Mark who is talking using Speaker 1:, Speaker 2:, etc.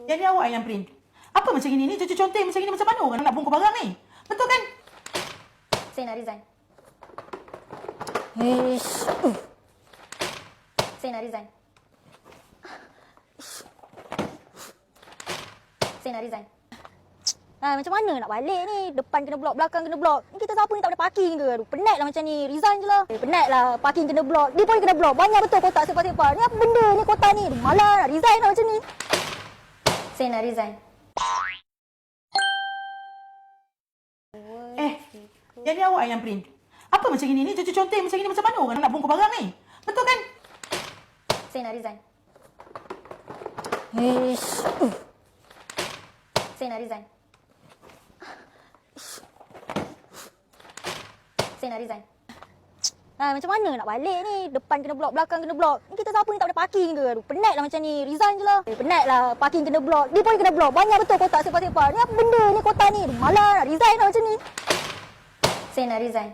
Speaker 1: Jadi awak yang print. Apa macam ini ni? Cucu conteng macam ini macam mana orang nak bongkar barang ni? Betul kan?
Speaker 2: Saya nak resign.
Speaker 3: Ish.
Speaker 2: Saya nak resign. Saya nak resign.
Speaker 3: Macam mana nak balik ni? Depan kena blok, belakang kena blok. Ni kita siapa ni tak boleh parking ke? Aduh, penat lah macam ni. Resign je lah. Penat lah. Parking kena blok. Dia pun kena blok. Banyak betul kotak sepa-sepa. Ni apa benda ni kotak ni? Aduh, malah nak resign lah macam ni.
Speaker 2: Saya nak resign.
Speaker 1: Jadi awak yang print. Apa macam ini ni? Cucu conteng macam ini macam mana orang nak bongkar barang ni? Betul kan?
Speaker 2: Saya nak resign.
Speaker 3: Ish.
Speaker 2: Saya nak resign. Saya nak resign.
Speaker 3: Macam mana nak balik ni? Depan kena blok, belakang kena blok. Ni kita siapa ni tak boleh parking ke? Aduh, penat lah macam ni. Resign je lah. Penat lah. Parking kena blok. Dia pun kena blok. Banyak betul kotak sepa-sepa. Ni apa benda ni kotak ni? Aduh, malah nak resign lah macam ni.
Speaker 2: Saya nak resign.